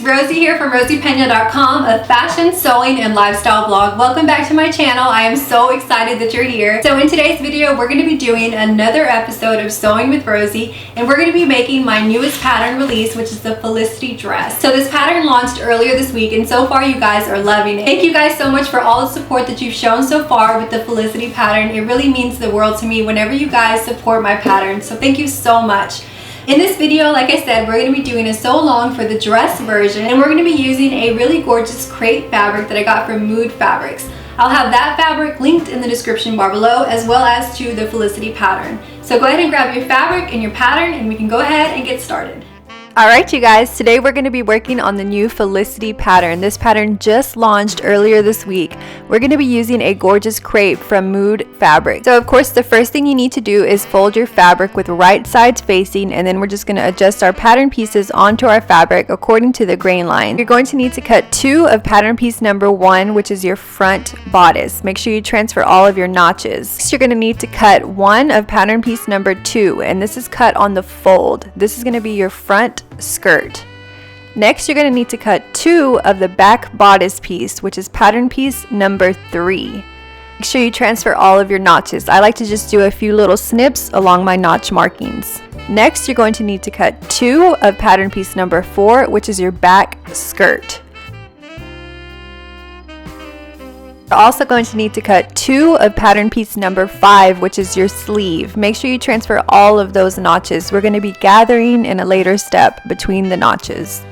Rosie here from rosypena.com, a fashion, sewing, and lifestyle blog. Welcome back to my channel. I am so excited that you're here. So in today's video, we're going to be doing another episode of Sewing with Rosie, and we're going to be making my newest pattern release, which is the Felicity dress. So this pattern launched earlier this week, and so far you guys are loving it. Thank you guys so much for all the support that you've shown so far with the Felicity pattern. It really means the world to me whenever you guys support my pattern, so thank you so much. In this video, like I said, we're going to be doing a sew along for the dress version, and we're going to be using a really gorgeous crepe fabric that I got from Mood Fabrics. I'll have that fabric linked in the description bar below, as well as to the Felicity pattern. So go ahead and grab your fabric and your pattern, and we can go ahead and get started. Alright you guys, today we're going to be working on the new Felicity pattern. This pattern just launched earlier this week. We're going to be using a gorgeous crepe from Mood Fabric. So of course the first thing you need to do is fold your fabric with right sides facing, and then we're just going to adjust our pattern pieces onto our fabric according to the grain line. You're going to need to cut 2 of pattern piece number 1, which is your front bodice. Make sure you transfer all of your notches. Next, you're going to need to cut 1 of pattern piece number 2, and this is cut on the fold. This is going to be your front skirt. Next, you're going to need to cut 2 of the back bodice piece, which is pattern piece number 3. Make sure you transfer all of your notches. I like to just do a few little snips along my notch markings. Next, you're going to need to cut 2 of pattern piece number 4, which is your back skirt. You're also going to need to cut 2 of pattern piece number 5, which is your sleeve. Make sure you transfer all of those notches. We're going to be gathering in a later step between the notches.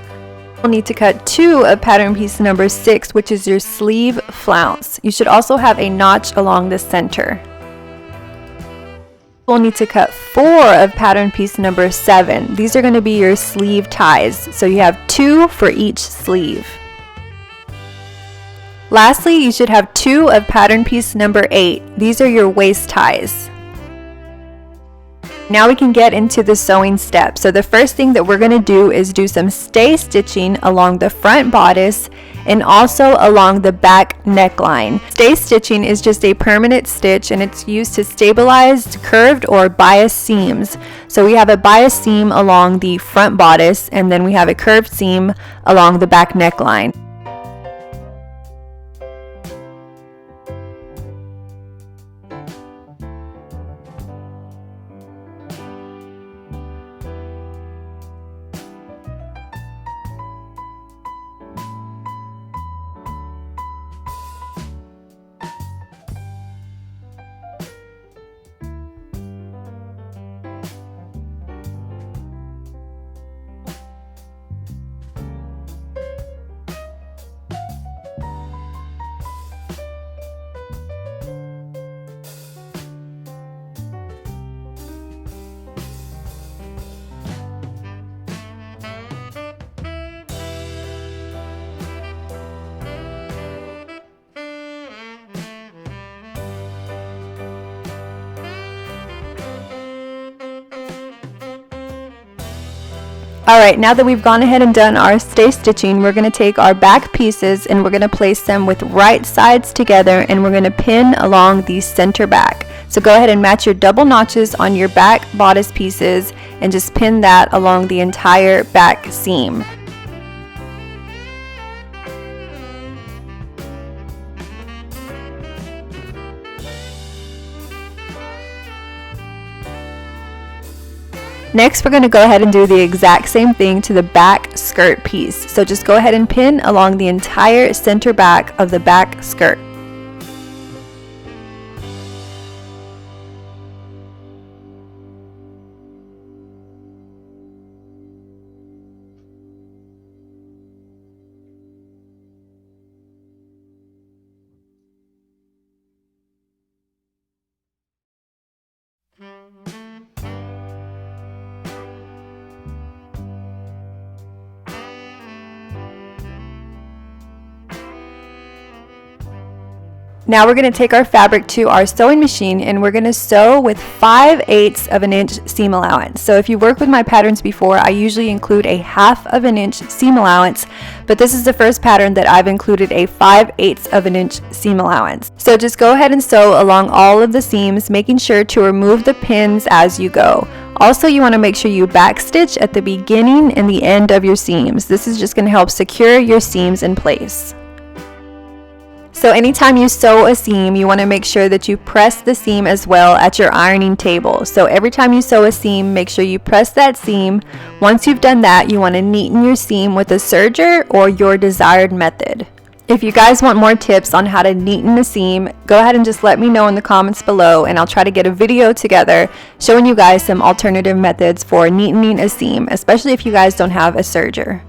You'll need to cut 2 of pattern piece number 6, which is your sleeve flounce. You should also have a notch along the center. We'll need to cut 4 of pattern piece number 7. These are going to be your sleeve ties, so you have 2 for each sleeve. Lastly, you should have 2 of pattern piece number 8. These are your waist ties. Now we can get into the sewing step. So the first thing that we're going to do is do some stay stitching along the front bodice and also along the back neckline. Stay stitching is just a permanent stitch, and it's used to stabilize curved or bias seams. So we have a bias seam along the front bodice, and then we have a curved seam along the back neckline. Alright, now that we've gone ahead and done our stay stitching, we're going to take our back pieces and we're going to place them with right sides together, and we're going to pin along the center back. So go ahead and match your double notches on your back bodice pieces and just pin that along the entire back seam. Next, we're going to go ahead and do the exact same thing to the back skirt piece. So just go ahead and pin along the entire center back of the back skirt. Now we're going to take our fabric to our sewing machine and we're going to sew with 5/8 of an inch seam allowance. So if you work with my patterns before, I usually include a 1/2 of an inch seam allowance, but this is the first pattern that I've included a 5/8 of an inch seam allowance. So just go ahead and sew along all of the seams, making sure to remove the pins as you go. Also, you want to make sure you backstitch at the beginning and the end of your seams. This is just going to help secure your seams in place. So anytime you sew a seam, you want to make sure that you press the seam as well at your ironing table. So every time you sew a seam, make sure you press that seam. Once you've done that, you want to neaten your seam with a serger or your desired method. If you guys want more tips on how to neaten a seam, go ahead and just let me know in the comments below and I'll try to get a video together showing you guys some alternative methods for neatening a seam, especially if you guys don't have a serger.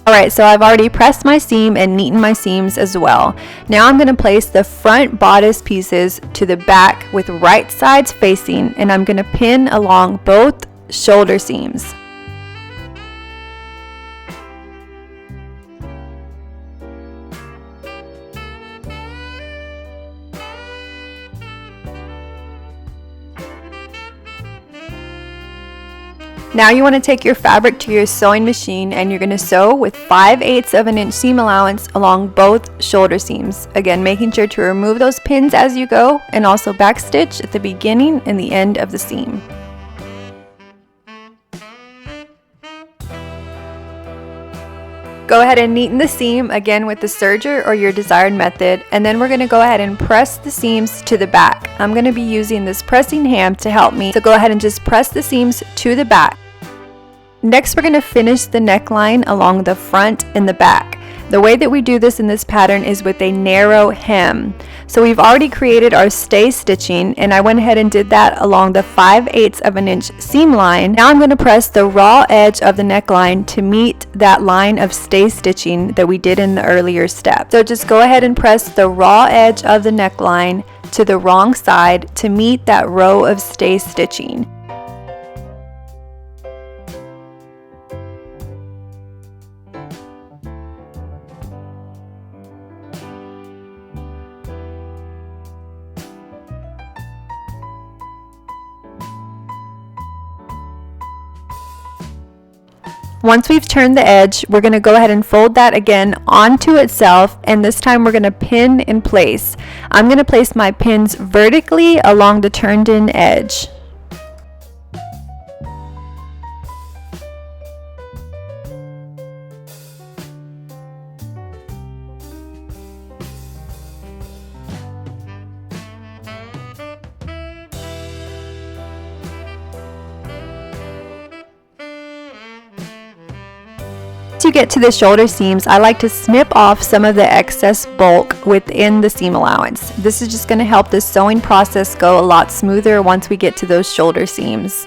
Alright, so I've already pressed my seam and neatened my seams as well. Now I'm going to place the front bodice pieces to the back with right sides facing, and I'm going to pin along both shoulder seams. Now you want to take your fabric to your sewing machine and you're going to sew with 5/8 of an inch seam allowance along both shoulder seams. Again, making sure to remove those pins as you go and also backstitch at the beginning and the end of the seam. Go ahead and neaten the seam again with the serger or your desired method, and then we're going to go ahead and press the seams to the back. I'm going to be using this pressing hand to help me, so go ahead and just press the seams to the back. Next, we're going to finish the neckline along the front and the back. The way that we do this in this pattern is with a narrow hem. So we've already created our stay stitching, and I went ahead and did that along the 5/8 of an inch seam line. Now I'm going to press the raw edge of the neckline to meet that line of stay stitching that we did in the earlier step. So just go ahead and press the raw edge of the neckline to the wrong side to meet that row of stay stitching. Once we've turned the edge, we're going to go ahead and fold that again onto itself, and this time we're going to pin in place. I'm going to place my pins vertically along the turned in edge. To get to the shoulder seams, I like to snip off some of the excess bulk within the seam allowance. This is just going to help the sewing process go a lot smoother once we get to those shoulder seams.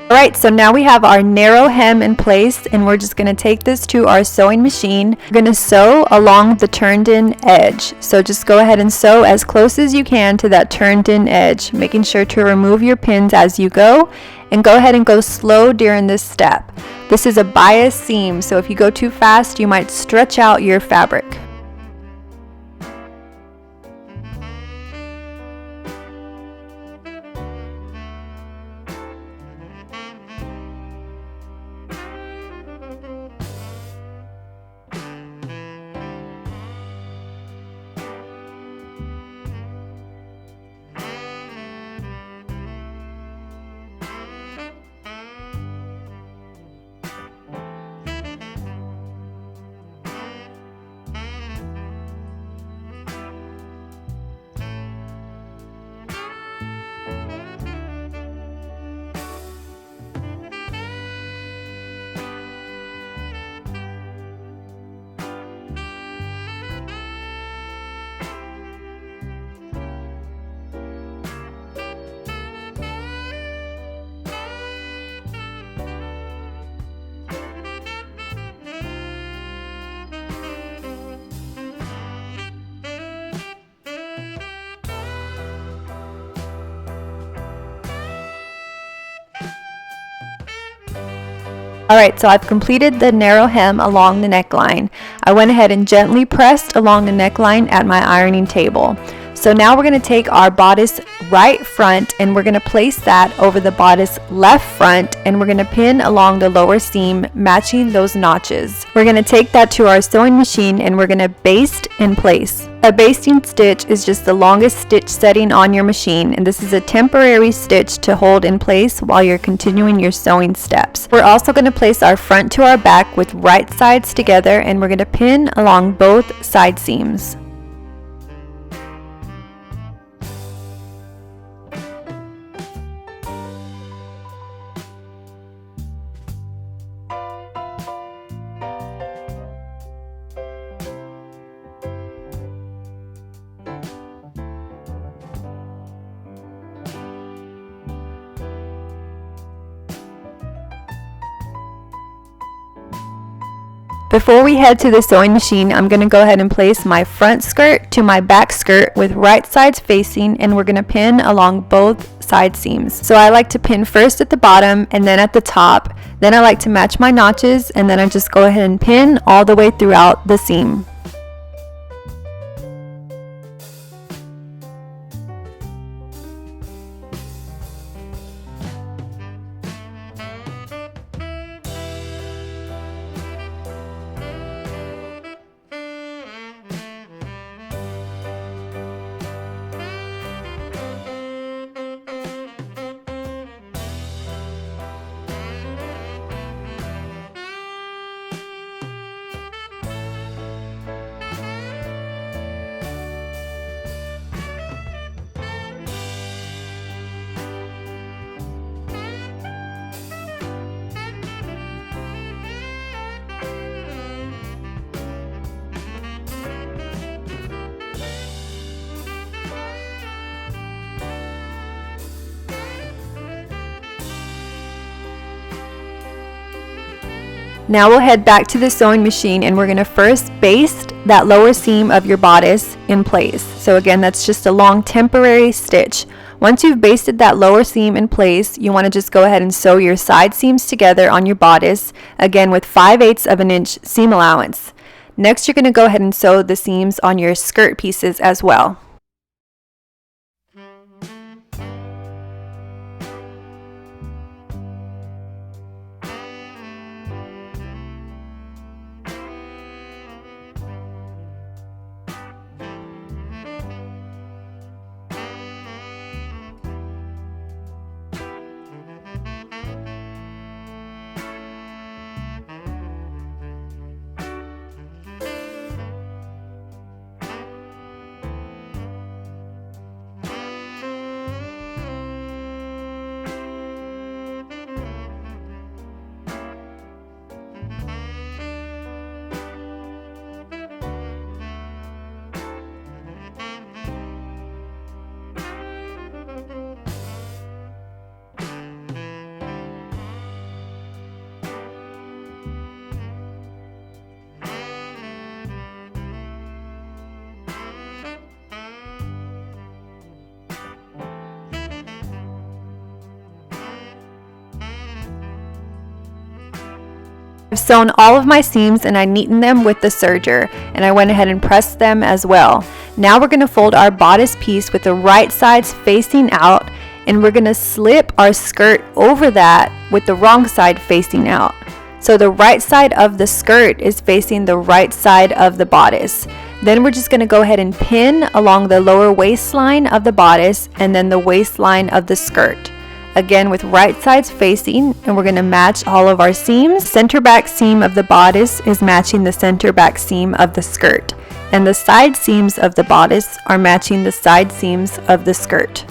Alright, so now we have our narrow hem in place, and we're just going to take this to our sewing machine. We're going to sew along the turned in edge. So just go ahead and sew as close as you can to that turned in edge, making sure to remove your pins as you go, and go ahead and go slow during this step. This is a bias seam, so if you go too fast, you might stretch out your fabric. Alright, so I've completed the narrow hem along the neckline. I went ahead and gently pressed along the neckline at my ironing table. So now we're going to take our bodice right front and we're going to place that over the bodice left front, and we're going to pin along the lower seam, matching those notches. We're going to take that to our sewing machine and we're going to baste in place. A basting stitch is just the longest stitch setting on your machine, and this is a temporary stitch to hold in place while you're continuing your sewing steps. We're also going to place our front to our back with right sides together, and we're going to pin along both side seams. Before we head to the sewing machine, I'm going to go ahead and place my front skirt to my back skirt with right sides facing, and we're going to pin along both side seams. So I like to pin first at the bottom and then at the top. Then I like to match my notches, and then I just go ahead and pin all the way throughout the seam. Now we'll head back to the sewing machine and we're going to first baste that lower seam of your bodice in place. So again, that's just a long temporary stitch. Once you've basted that lower seam in place, you want to just go ahead and sew your side seams together on your bodice, again with 5/8 of an inch seam allowance. Next, you're going to go ahead and sew the seams on your skirt pieces as well. I've sewn all of my seams and I neatened them with the serger, and I went ahead and pressed them as well. Now we're going to fold our bodice piece with the right sides facing out, and we're going to slip our skirt over that with the wrong side facing out. So the right side of the skirt is facing the right side of the bodice. Then we're just going to go ahead and pin along the lower waistline of the bodice and then the waistline of the skirt. Again with right sides facing, and we're going to match all of our seams. Center back seam of the bodice is matching the center back seam of the skirt, and the side seams of the bodice are matching the side seams of the skirt.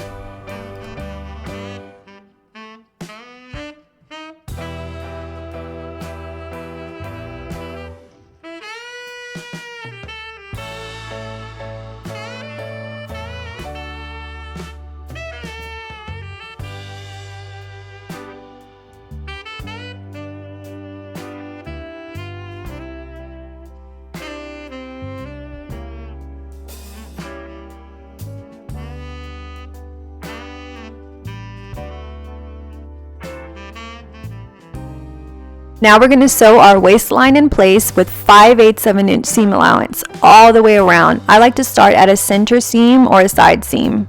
Now we're going to sew our waistline in place with 5/8 of an inch seam allowance all the way around. I like to start at a center seam or a side seam.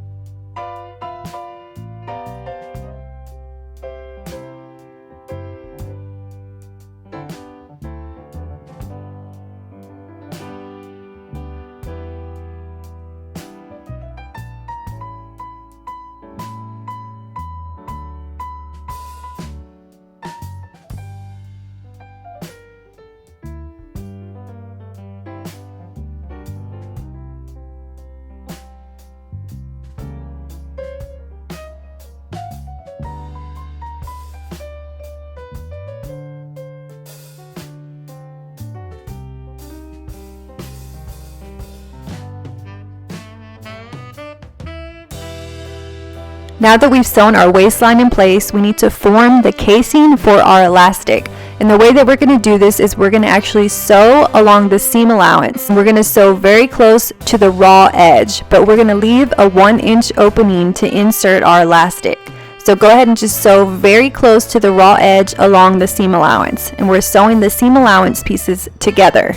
Now that we've sewn our waistline in place, we need to form the casing for our elastic. And the way that we're going to do this is we're going to actually sew along the seam allowance. We're going to sew very close to the raw edge, but we're going to leave a 1-inch opening to insert our elastic. So go ahead and just sew very close to the raw edge along the seam allowance. And we're sewing the seam allowance pieces together.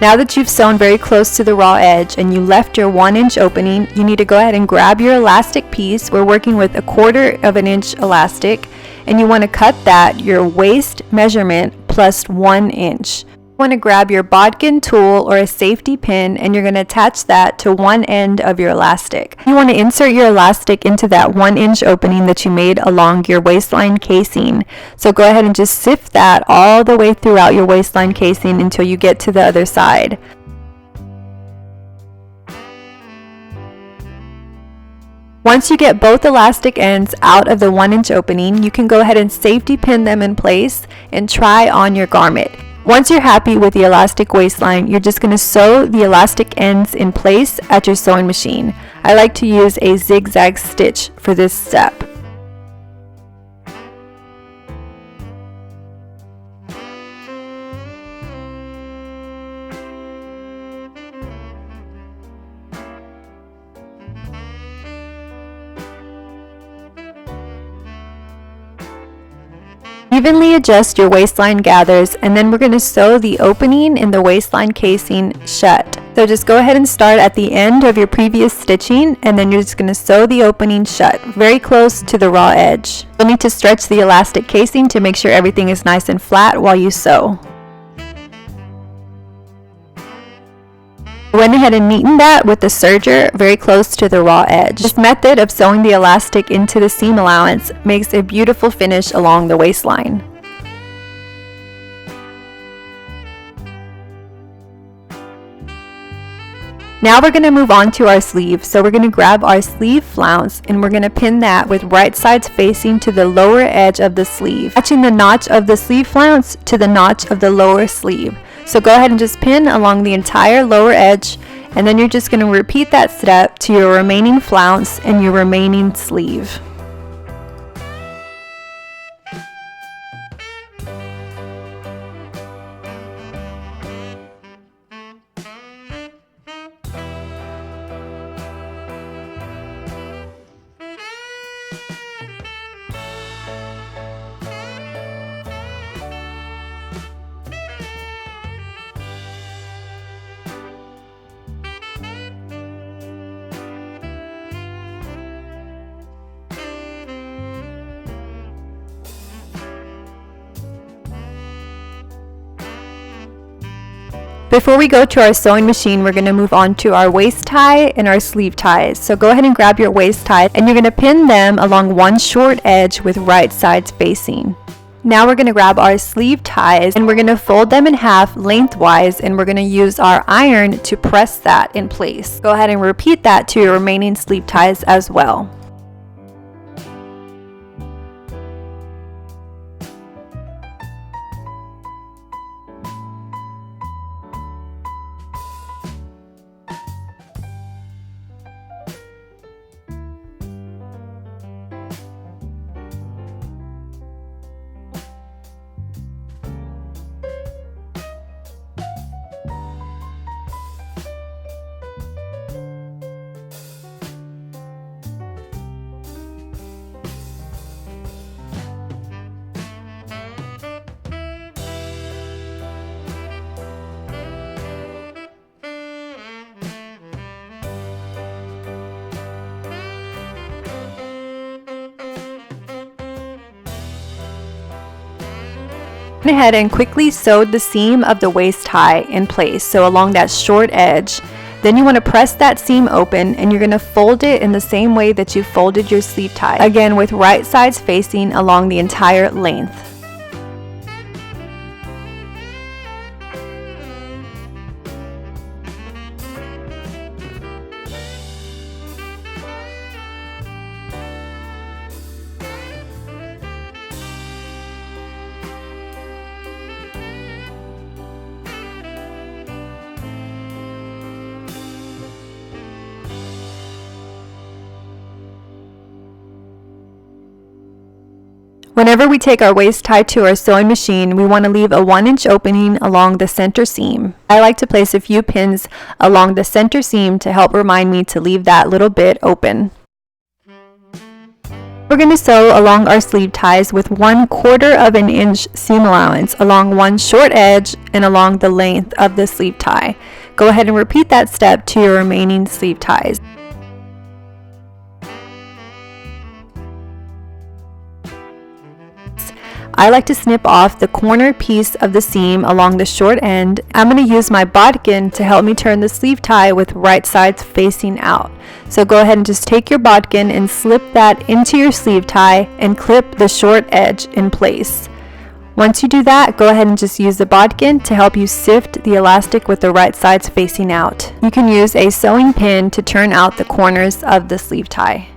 Now that you've sewn very close to the raw edge and you left your 1-inch opening, you need to go ahead and grab your elastic piece. We're working with 1/4 of an inch elastic, and you want to cut that your waist measurement plus 1 inch. You want to grab your bodkin tool or a safety pin, and you're going to attach that to one end of your elastic. You want to insert your elastic into that 1-inch opening that you made along your waistline casing. So go ahead and just sift that all the way throughout your waistline casing until you get to the other side. Once you get both elastic ends out of the 1-inch opening, you can go ahead and safety pin them in place and try on your garment. Once you're happy with the elastic waistline, you're just going to sew the elastic ends in place at your sewing machine. I like to use a zigzag stitch for this step. Evenly adjust your waistline gathers, and then we're going to sew the opening in the waistline casing shut. So just go ahead and start at the end of your previous stitching, and then you're just going to sew the opening shut very close to the raw edge. You'll need to stretch the elastic casing to make sure everything is nice and flat while you sew. I went ahead and neatened that with the serger very close to the raw edge. This method of sewing the elastic into the seam allowance makes a beautiful finish along the waistline. Now we're going to move on to our sleeve. So we're going to grab our sleeve flounce and we're going to pin that with right sides facing to the lower edge of the sleeve, matching the notch of the sleeve flounce to the notch of the lower sleeve. So go ahead and just pin along the entire lower edge, and then you're just going to repeat that step to your remaining flounce and your remaining sleeve. Before we go to our sewing machine, we're going to move on to our waist tie and our sleeve ties. So go ahead and grab your waist tie, and you're going to pin them along one short edge with right sides facing. Now we're going to grab our sleeve ties and we're going to fold them in half lengthwise, and we're going to use our iron to press that in place. Go ahead and repeat that to your remaining sleeve ties as well. Went ahead and quickly sewed the seam of the waist tie in place, so along that short edge. Then you want to press that seam open and you're going to fold it in the same way that you folded your sleeve tie, again with right sides facing along the entire length. Whenever we take our waist tie to our sewing machine, we want to leave a 1-inch opening along the center seam. I like to place a few pins along the center seam to help remind me to leave that little bit open. We're going to sew along our sleeve ties with 1/4 of an inch seam allowance along one short edge and along the length of the sleeve tie. Go ahead and repeat that step to your remaining sleeve ties. I like to snip off the corner piece of the seam along the short end. I'm going to use my bodkin to help me turn the sleeve tie with right sides facing out. So go ahead and just take your bodkin and slip that into your sleeve tie and clip the short edge in place. Once you do that, go ahead and just use the bodkin to help you sift the elastic with the right sides facing out. You can use a sewing pin to turn out the corners of the sleeve tie.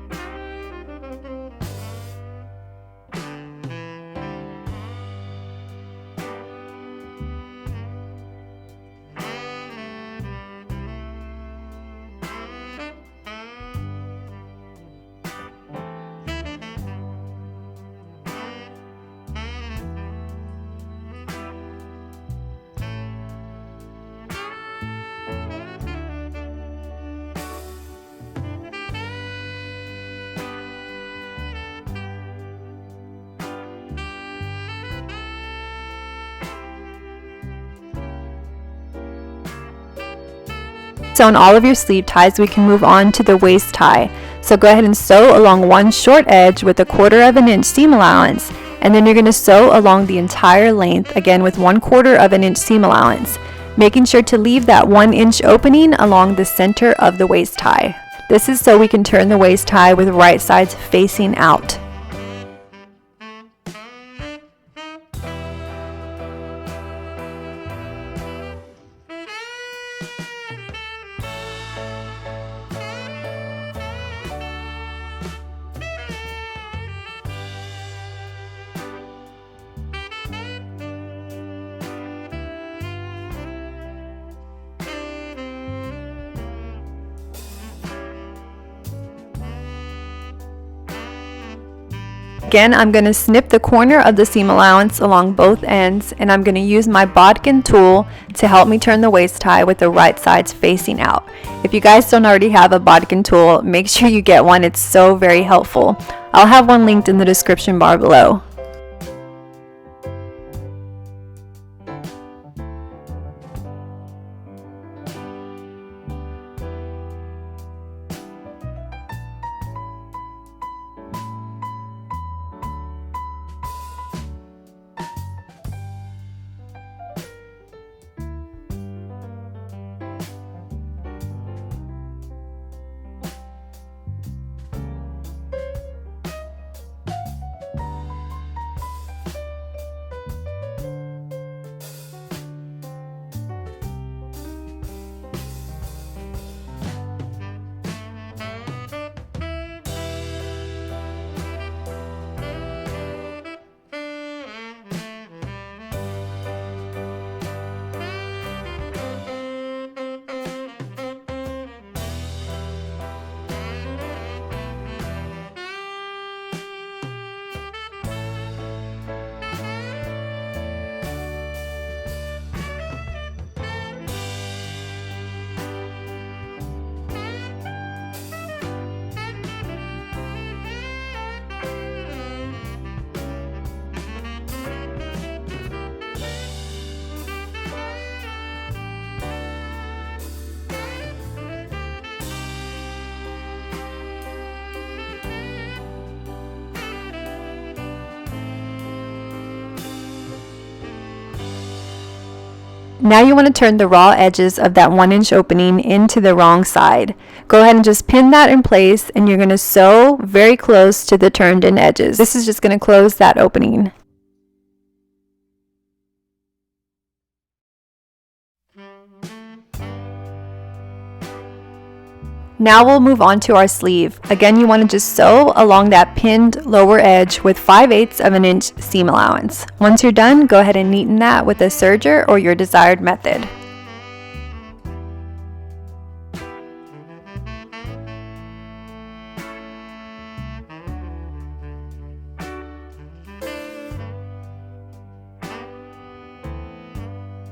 Sewn all of your sleeve ties, we can move on to the waist tie. So go ahead and sew along one short edge with 1/4 of an inch seam allowance, and then you're going to sew along the entire length, again with 1/4 of an inch seam allowance, making sure to leave that 1-inch opening along the center of the waist tie. This is so we can turn the waist tie with right sides facing out. Again, I'm going to snip the corner of the seam allowance along both ends, and I'm going to use my bodkin tool to help me turn the waist tie with the right sides facing out. If you guys don't already have a bodkin tool, make sure you get one. It's so very helpful. I'll have one linked in the description bar below. Now you want to turn the raw edges of that 1-inch opening into the wrong side. Go ahead and just pin that in place, and you're going to sew very close to the turned in edges. This is just going to close that opening. Now we'll move on to our sleeve. Again, you want to just sew along that pinned lower edge with 5/8 of an inch seam allowance. Once you're done, go ahead and neaten that with a serger or your desired method.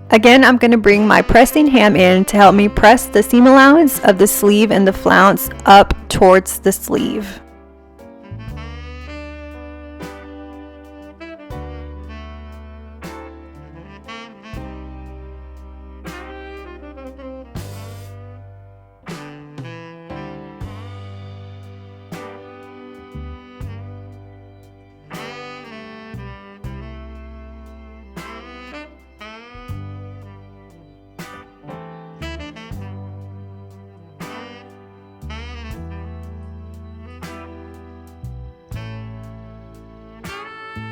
Again, I'm going to bring my pressing ham in to help me press the seam allowance of the sleeve and the flounce up towards the sleeve.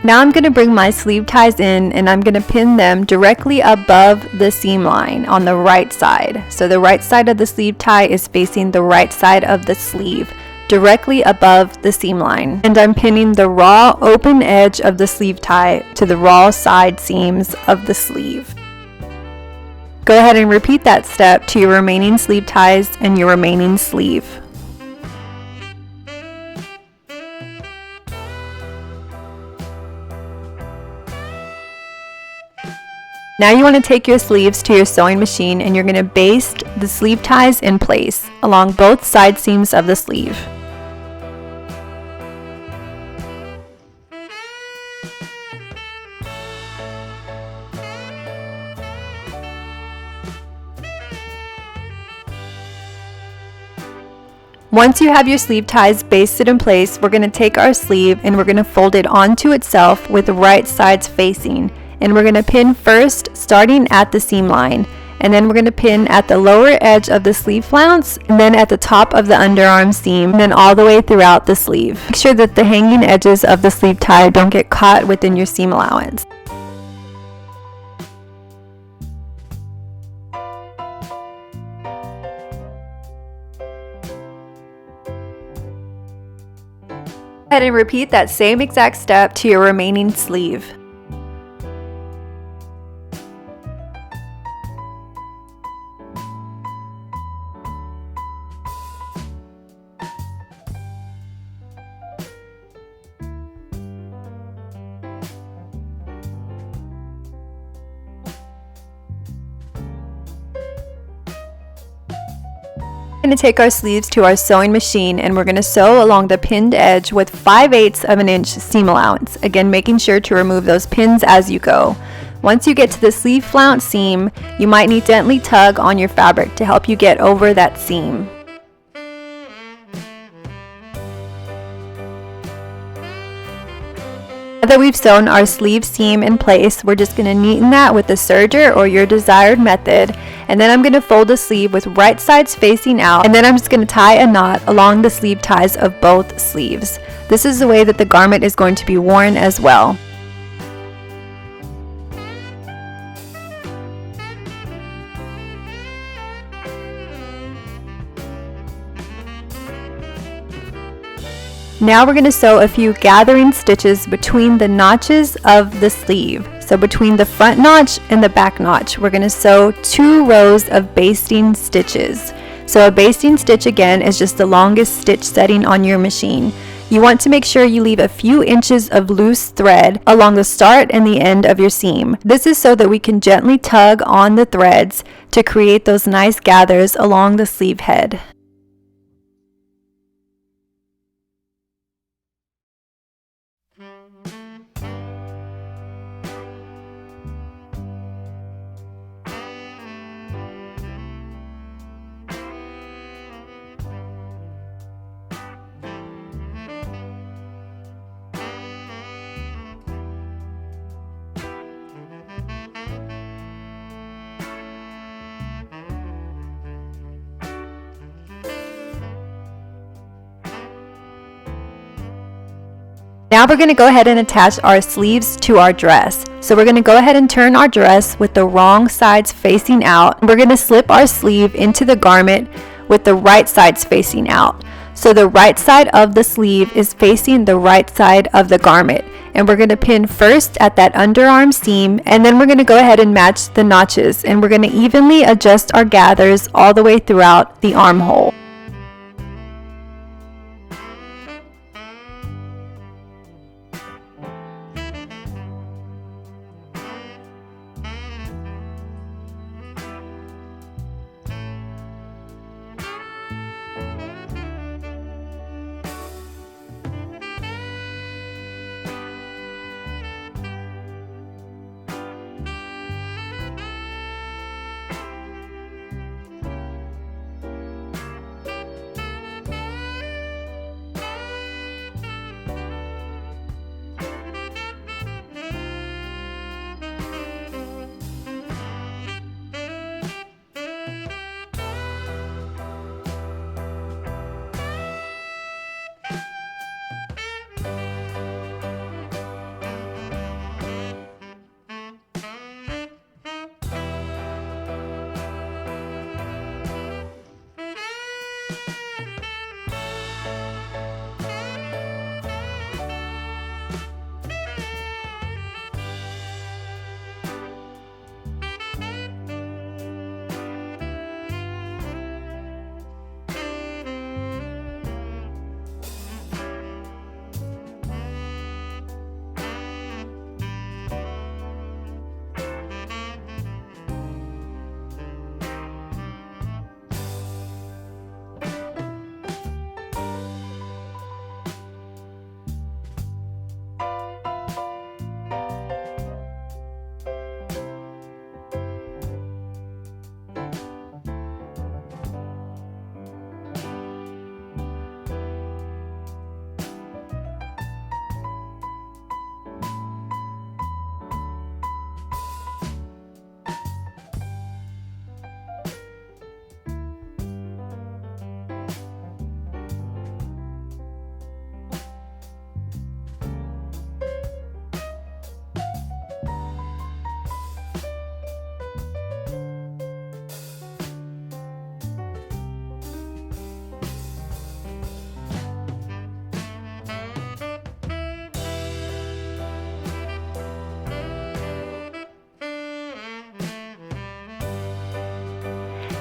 Now I'm going to bring my sleeve ties in, and I'm going to pin them directly above the seam line on the right side. So the right side of the sleeve tie is facing the right side of the sleeve, directly above the seam line. And I'm pinning the raw open edge of the sleeve tie to the raw side seams of the sleeve. Go ahead and repeat that step to your remaining sleeve ties and your remaining sleeve. Now you want to take your sleeves to your sewing machine, and you're going to baste the sleeve ties in place along both side seams of the sleeve. Once you have your sleeve ties basted in place, we're going to take our sleeve and we're going to fold it onto itself with the right sides facing. And we're going to pin first starting at the seam line, and then we're going to pin at the lower edge of the sleeve flounce, and then at the top of the underarm seam, and then all the way throughout the sleeve. Make sure that the hanging edges of the sleeve tie don't get caught within your seam allowance. Go ahead and repeat that same exact step to your remaining sleeve. We're going to take our sleeves to our sewing machine, and we're going to sew along the pinned edge with 5/8 of an inch seam allowance. Again, making sure to remove those pins as you go. Once you get to the sleeve flounce seam, you might need to gently tug on your fabric to help you get over that seam. Now that we've sewn our sleeve seam in place, we're just going to neaten that with a serger or your desired method, and then I'm going to fold the sleeve with right sides facing out, and then I'm just going to tie a knot along the sleeve ties of both sleeves. This is the way that the garment is going to be worn as well. Now we're going to sew a few gathering stitches between the notches of the sleeve. So between the front notch and the back notch, we're going to sew 2 rows of basting stitches. So a basting stitch, again, is just the longest stitch setting on your machine. You want to make sure you leave a few inches of loose thread along the start and the end of your seam. This is so that we can gently tug on the threads to create those nice gathers along the sleeve head. Now we're going to go ahead and attach our sleeves to our dress. So we're going to go ahead and turn our dress with the wrong sides facing out. We're going to slip our sleeve into the garment with the right sides facing out. So the right side of the sleeve is facing the right side of the garment. And we're going to pin first at that underarm seam, and then we're going to go ahead and match the notches, and we're going to evenly adjust our gathers all the way throughout the armhole.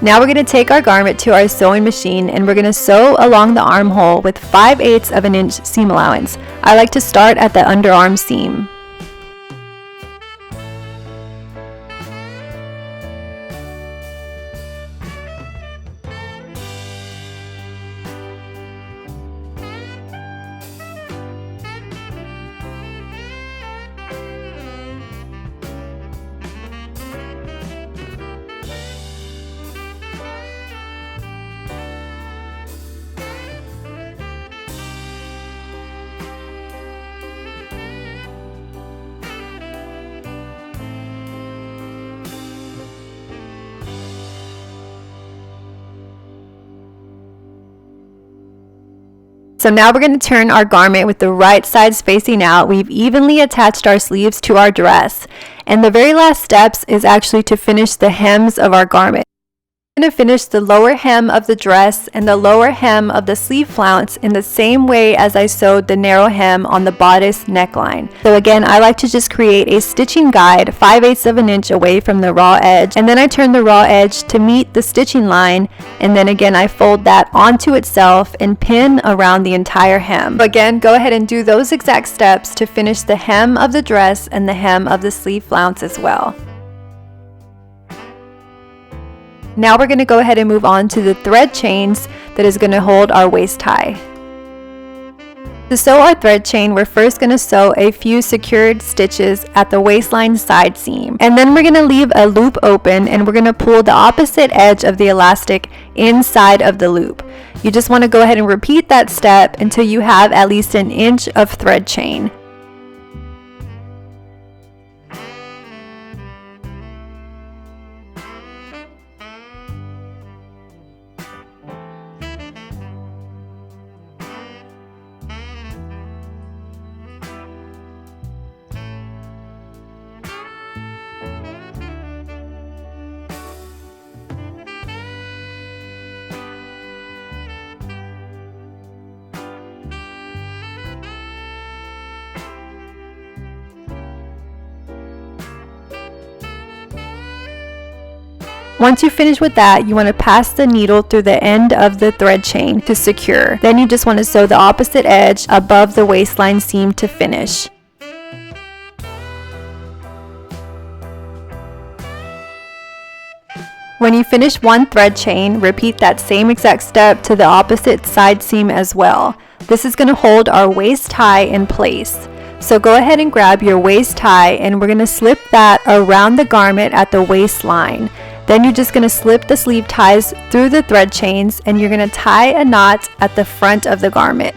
Now we're going to take our garment to our sewing machine, and we're going to sew along the armhole with 5/8 of an inch seam allowance. I like to start at the underarm seam. So now we're going to turn our garment with the right sides facing out. We've evenly attached our sleeves to our dress. And the very last steps is actually to finish the hems of our garment. I'm going to finish the lower hem of the dress and the lower hem of the sleeve flounce in the same way as I sewed the narrow hem on the bodice neckline. So again, I like to just create a stitching guide 5/8 of an inch away from the raw edge, and then I turn the raw edge to meet the stitching line, and then again I fold that onto itself and pin around the entire hem. So again, go ahead and do those exact steps to finish the hem of the dress and the hem of the sleeve flounce as well. Now we're going to go ahead and move on to the thread chains that is going to hold our waist tie. To sew our thread chain, we're first going to sew a few secured stitches at the waistline side seam. And then we're going to leave a loop open, and we're going to pull the opposite edge of the elastic inside of the loop. You just want to go ahead and repeat that step until you have at least an inch of thread chain. Once you finish with that, you want to pass the needle through the end of the thread chain to secure. Then you just want to sew the opposite edge above the waistline seam to finish. When you finish one thread chain, repeat that same exact step to the opposite side seam as well. This is going to hold our waist tie in place. So go ahead and grab your waist tie, and we're going to slip that around the garment at the waistline. Then you're just going to slip the sleeve ties through the thread chains, and you're going to tie a knot at the front of the garment.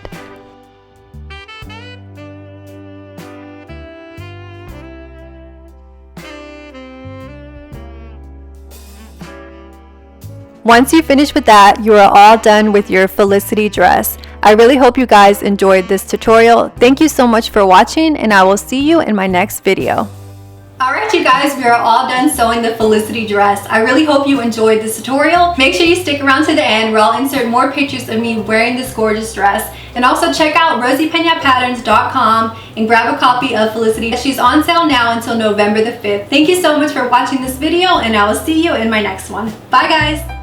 Once you finish with that, you are all done with your Felicity dress. I really hope you guys enjoyed this tutorial. Thank you so much for watching, and I will see you in my next video. Alright you guys, we are all done sewing the Felicity dress. I really hope you enjoyed this tutorial. Make sure you stick around to the end where I'll insert more pictures of me wearing this gorgeous dress. And also check out rosypenapatterns.com and grab a copy of Felicity. She's on sale now until November the 5th. Thank you so much for watching this video, and I will see you in my next one. Bye guys!